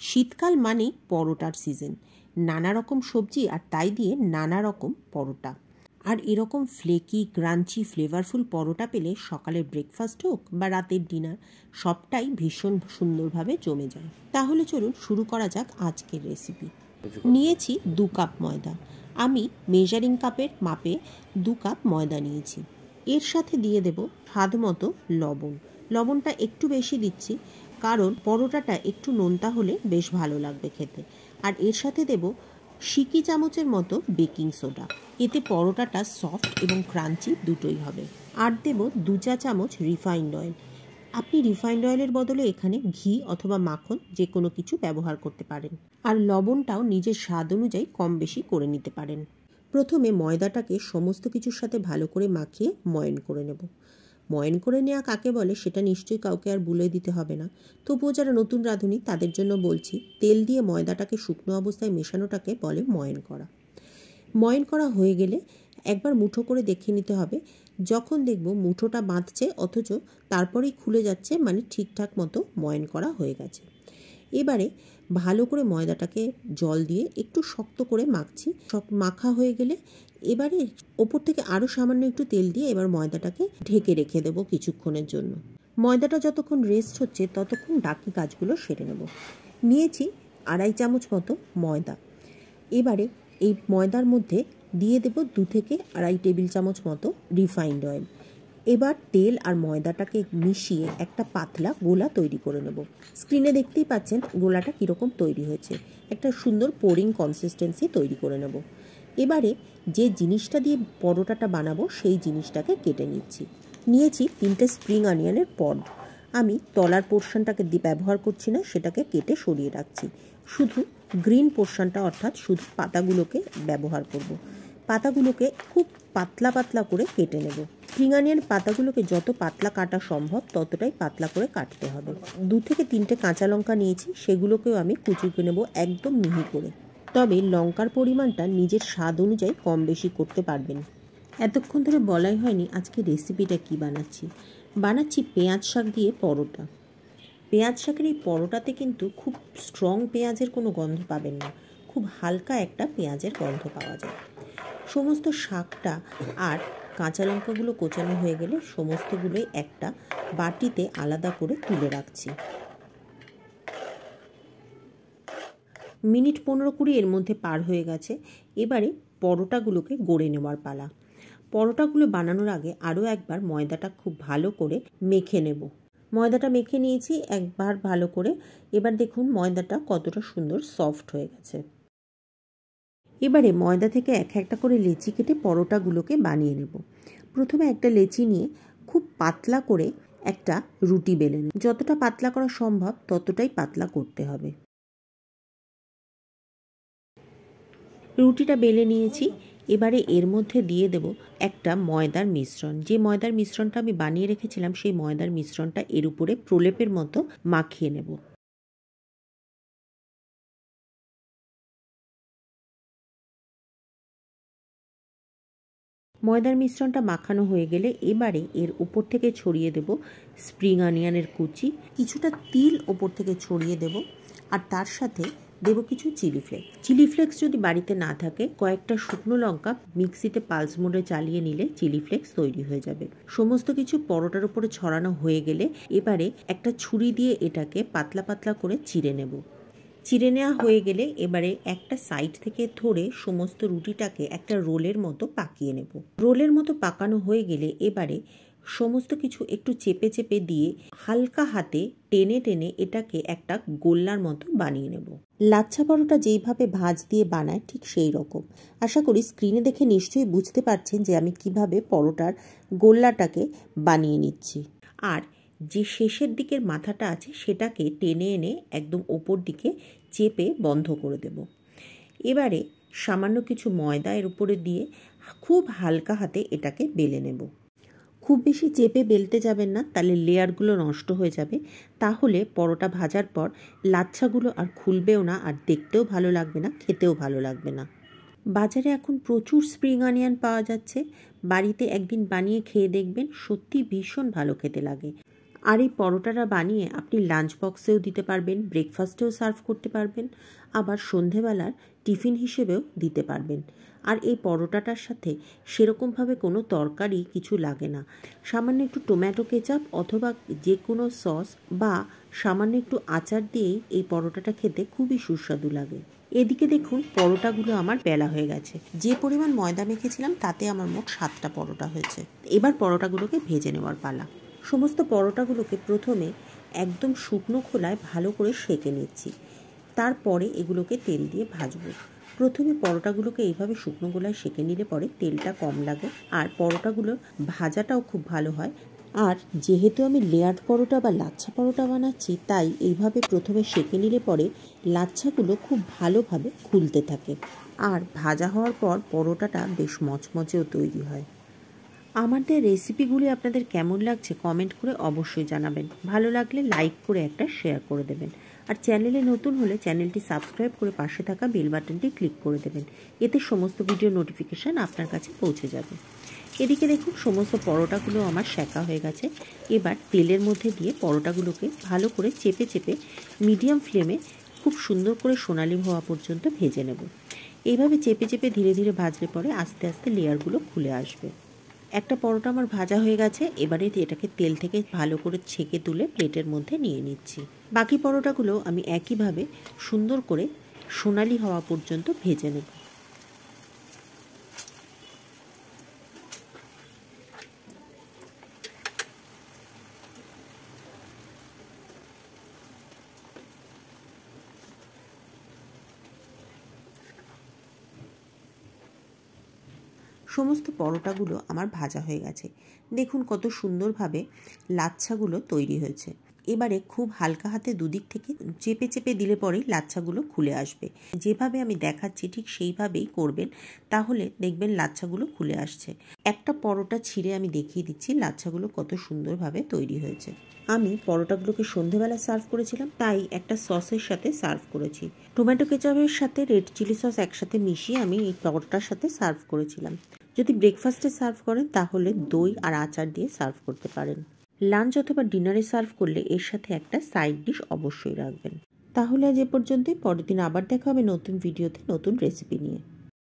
শীতকাল মানেই পরোটার সিজন। নানা রকম সবজি আর তাই দিয়ে নানা রকম পরোটা। আর এরকম ফ্লেকি ক্রাঞ্চি ফ্লেভারফুল পরোটা পেলে সকালের ব্রেকফাস্ট হোক বা রাতের ডিনার সবটাই ভীষণ সুন্দরভাবে জমে যায়। তাহলে চলুন শুরু করা যাক আজকের রেসিপি। নিয়েছি 2 কাপ ময়দা। আমি মেজারিং কাপের মাপে 2 কাপ ময়দা নিয়েছি। এর সাথে দিয়ে দেব স্বাদ মতো লবণ। লবণটা একটু বেশি দিচ্ছি কারণ পরোটাটা একটু নোনতা হলে বেশ ভালো লাগবে খেতে। আর এর সাথে দেব সিকি চামচের মতো বেকিং সোডা। এতে পরোটাটা সফট এবং ক্রাঞ্চি দুটোই হবে। আর দেব 2 চা চামচ রিফাইন্ড অয়েল। আপনি রিফাইন্ড অয়েলের বদলে এখানে ঘি অথবা মাখন যে কোনো কিছু ব্যবহার করতে পারেন। আর লবণটাও নিজের স্বাদ অনুযায়ী কম বেশি করে নিতে পারেন। প্রথমে ময়দাটাকে সমস্ত কিছুর সাথে ভালো করে মাখিয়ে ময়ন করে নেব। ময়ন করে নেওয়া কাকে বলে সেটা নিশ্চয়ই কাউকে আর বলে দিতে হবে না। তবুও যারা নতুন রাঁধুনি তাদের জন্য বলছি, তেল দিয়ে ময়দাটাকে শুকনো অবস্থায় মেশানোটাকে বলে ময়ন করা। ময়ন করা হয়ে গেলে একবার মুঠো করে দেখে নিতে হবে। যখন দেখব মুঠোটা বাঁধছে অথচ তারপরেই খুলে যাচ্ছে, মানে ঠিকঠাক মতো ময়ন করা হয়ে গেছে। এবারে ভালো করে ময়দাটাকে জল দিয়ে একটু শক্ত করে মাখছি। মাখা হয়ে গেলে এবারে ওপর থেকে আরও সামান্য একটু তেল দিয়ে এবার ময়দাটাকে ঢেকে রেখে দেবো কিছুক্ষণের জন্য। ময়দাটা যতক্ষণ রেস্ট হচ্ছে ততক্ষণ বাকি কাজগুলো সেরে নেব। নিয়েছি 2.5 চামচ মতো ময়দা। এবারে এই ময়দার মধ্যে দিয়ে দেব 2 থেকে 2.5 টেবিল চামচ মতো রিফাইন্ড অয়েল। এবার তেল আর ময়দাটাকে মিশিয়ে একটা পাতলা গোলা তৈরি করে নেব। স্ক্রিনে দেখতেই পাচ্ছেন গোলাটা কীরকম তৈরি হয়েছে। একটা সুন্দর পোরিং কনসিস্টেন্সি তৈরি করে নেব। এবারে যে জিনিসটা দিয়ে পরোটাটা বানাবো সেই জিনিসটাকে কেটে নিয়েছি 3টে স্প্রিং অনিয়নের পড। আমি তলার পোর্শনটাকে ব্যবহার করছি না, সেটাকে কেটে সরিয়ে রাখছি। শুধু গ্রিন পোর্শনটা অর্থাৎ শুধু পাতাগুলোকে ব্যবহার করব। পাতাগুলোকে খুব পাতলা পাতলা করে কেটে নেব। স্প্রিং অনিয়ন পাতাগুলোকে যত পাতলা কাটা সম্ভব ততটাই পাতলা করে কাটতে হবে। 2 থেকে 3টে কাঁচা লঙ্কা নিয়েছি, সেগুলোকেও আমি কুচিয়ে নেব একদম মিহি করে। তবে লঙ্কার পরিমাণটা নিজের স্বাদ অনুযায়ী কম বেশি করতে পারবেন। এতক্ষণ ধরে বলাই হয়নি আজকে রেসিপিটা কি বানাচ্ছি পেঁয়াজ শাক দিয়ে পরোটা। পেঁয়াজ শাকের এই পরোটাতে কিন্তু খুব স্ট্রং পেঁয়াজের কোনো গন্ধ পাবেন না, খুব হালকা একটা পেঁয়াজের গন্ধ পাওয়া যায়। সমস্ত শাকটা আর কাঁচা লঙ্কাগুলো কোচানো হয়ে গেলে সমস্তগুলোই একটা বাটিতে আলাদা করে তুলে রাখছি। মিনিট 15-20 এর মধ্যে পার হয়ে গেছে। এবারে পরোটাগুলোকে গড়ে নেওয়ার পালা। পরোটাগুলো বানানোর আগে আরও একবার ময়দাটা খুব ভালো করে মেখে নেব। ময়দাটা মেখে নিয়েছি একবার ভালো করে। এবার দেখুন ময়দাটা কতটা সুন্দর সফট হয়ে গেছে। এবারে ময়দা থেকে একটা করে লেচি কেটে পরোটাগুলোকে বানিয়ে নেব। প্রথমে একটা লেচি নিয়ে খুব পাতলা করে একটা রুটি বেলে নেব। যতটা পাতলা করা সম্ভব ততটাই পাতলা করতে হবে। রুটিটা বেলে নিয়েছি। এবারে এর মধ্যে দিয়ে দেব একটা ময়দার মিশ্রণ। যে ময়দার মিশ্রণটা আমি বানিয়ে রেখেছিলাম সেই ময়দার মিশ্রণটা এর উপরে প্রলেপের মতো মাখিয়ে নেব। ময়দার মিশ্রণটা মাখানো হয়ে গেলে এবারে এর উপর থেকে ছড়িয়ে দেব স্প্রিং অনিয়নের কুচি, কিছুটা তিল ওপর থেকে ছড়িয়ে দেব, আর তার সাথে দেব কিছু চিলি ফ্লেক্স। চিলি ফ্লেক্স যদি বাড়িতে না থাকে কয়েকটা শুকনো লঙ্কা মিক্সিতে পালস মোডে চালিয়ে নিলে চিলি ফ্লেক্স তৈরি হয়ে যাবে। সমস্ত কিছু পরোটার উপরে ছড়ানো হয়ে গেলে এবারে একটা ছুরি দিয়ে এটাকে পাতলা পাতলা করে চিড়ে নেব। চিড়ে নেওয়া হয়ে গেলে এবারে একটা সাইড থেকে ধরে সমস্ত রুটিটাকে একটা রোলের মতো পাকিয়ে নেব। রোলের মতো পাকানো হয়ে গেলে এবারে সমস্ত কিছু একটু চেপে চেপে দিয়ে হালকা হাতে টেনে টেনে এটাকে একটা গোল্লার মতো বানিয়ে নেব। লাচ্ছা পরোটা যেইভাবে ভাঁজ দিয়ে বানায় ঠিক সেই রকম। আশা করি স্ক্রিনে দেখে নিশ্চয়ই বুঝতে পারছেন যে আমি কিভাবে পরোটার গোল্লাটাকে বানিয়ে নিচ্ছি। আর যে শেষের দিকের মাথাটা আছে সেটাকে টেনে এনে একদম ওপর দিকে চেপে বন্ধ করে দেব। এবারে সামান্য কিছু ময়দা এর উপরে দিয়ে খুব হালকা হাতে এটাকে বেলে নেব। খুব বেশি চেপে বেলতে যাবেন না, তাহলে লেয়ারগুলো নষ্ট হয়ে যাবে। তাহলে পরোটা ভাজার পর লাচ্ছাগুলো আর খুলবেও না, আর দেখতেও ভালো লাগবে না, খেতেও ভালো লাগবে না। বাজারে এখন প্রচুর স্প্রিং অনিয়ন পাওয়া যাচ্ছে। বাড়িতে একদিন বানিয়ে খেয়ে দেখবেন, সত্যি ভীষণ ভালো খেতে লাগে। আর এই পরোটাটা বানিয়ে আপনি লাঞ্চ বক্সেও দিতে পারবেন, ব্রেকফাস্টেও সার্ভ করতে পারবেন, আবার সন্ধেবেলার টিফিন হিসেবেও দিতে পারবেন। আর এই পরোটাটার সাথে সেরকমভাবে কোনো তরকারি কিছু লাগে না। সামান্য একটু টমেটো কেচাপ অথবা যে কোনো সস বা সামান্য একটু আচার দিয়েই এই পরোটাটা খেতে খুবই সুস্বাদু লাগে। এদিকে দেখুন পরোটাগুলো আমার বেলা হয়ে গেছে। যে পরিমাণ ময়দা মেখেছিলাম তাতে আমার মোট 7টা পরোটা হয়েছে। এবার পরোটাগুলোকে ভেজে নেওয়ার পালা। সমস্ত পরোটাগুলোকে প্রথমে একদম শুকনো খোলায় ভালো করে সেঁকে নিচ্ছি, তারপরে এগুলোকে তেল দিয়ে ভাজবো। প্রথমে পরোটাগুলোকে এইভাবে শুকনো গোলায় সেঁকে নিলে পরে তেলটা কম লাগে আর পরোটাগুলো ভাজাটাও খুব ভালো হয়। আর যেহেতু আমি লেয়ার পরোটা বা লাচ্ছা পরোটা বানাচ্ছি, তাই এইভাবে প্রথমে সেঁকে নিলে পরে লাচ্ছাগুলো খুব ভালোভাবে খুলতে থাকে আর ভাজা হওয়ার পর পরোটাটা বেশ মচমচেও তৈরি হয়। আমাদের রেসিপিগুলি আপনাদের কেমন লাগছে কমেন্ট করে অবশ্যই জানাবেন। ভালো লাগলে লাইক করে একটা শেয়ার করে দেবেন। আর চ্যানেলে নতুন হলে চ্যানেলটি সাবস্ক্রাইব করে পাশে থাকা বেল বাটনটি ক্লিক করে দেবেন। এতে সমস্ত ভিডিও নোটিফিকেশান আপনার কাছে পৌঁছে যাবে। এদিকে দেখুন সমস্ত পরোটাগুলো আমার সেঁকা হয়ে গেছে। এবার তেলের মধ্যে দিয়ে পরোটাগুলোকে ভালো করে চেপে চেপে মিডিয়াম ফ্লেমে খুব সুন্দর করে সোনালি হওয়া পর্যন্ত ভেজে নেব। এইভাবে চেপে চেপে ধীরে ধীরে ভাজলে পরে আস্তে আস্তে লেয়ারগুলো খুলে আসবে। একটা পরোটা আমার ভাজা হয়ে গেছে। এবারে এটাকে তেল থেকে ভালো করে ছেঁকে তুলে প্লেটের মধ্যে নিয়ে নিচ্ছি। বাকি পরোটাগুলো আমি একইভাবে সুন্দর করে সোনালি হওয়া পর্যন্ত ভেজে নেব। সমস্ত পরোটাগুলো আমার ভাজা হয়ে গেছে। দেখুন কত সুন্দরভাবে লাচ্ছাগুলো তৈরি হয়েছে। এবারে খুব হালকা হাতে দুদিক থেকে চেপে চেপে দিলে পরেই লাচ্ছাগুলো খুলে আসবে। যেভাবে আমি দেখাচ্ছি ঠিক সেইভাবেই করবেন, তাহলে দেখবেন লাচ্ছাগুলো খুলে আসছে। একটা পরোটা ছিঁড়ে আমি দেখিয়ে দিচ্ছি লাচ্ছাগুলো কত সুন্দরভাবে তৈরি হয়েছে। আমি পরোটাগুলোকে সন্ধেবেলা সার্ভ করেছিলাম, তাই একটা সসের সাথে সার্ভ করেছি। টমেটো কেচাপের সাথে রেড চিলি সস একসাথে মিশিয়ে আমি এই পরোটার সাথে সার্ভ করেছিলাম। যদি ব্রেকফাস্টে সার্ভ করেন তাহলে দই আর আচার দিয়ে সার্ভ করতে পারেন। লাঞ্চ অথবা ডিনারে সার্ভ করলে এর সাথে একটা সাইড ডিশ অবশ্যই রাখবেন। তাহলে আজ এ পর্যন্তই। পরের দিন আবার দেখা হবে নতুন ভিডিওতে নতুন রেসিপি নিয়ে।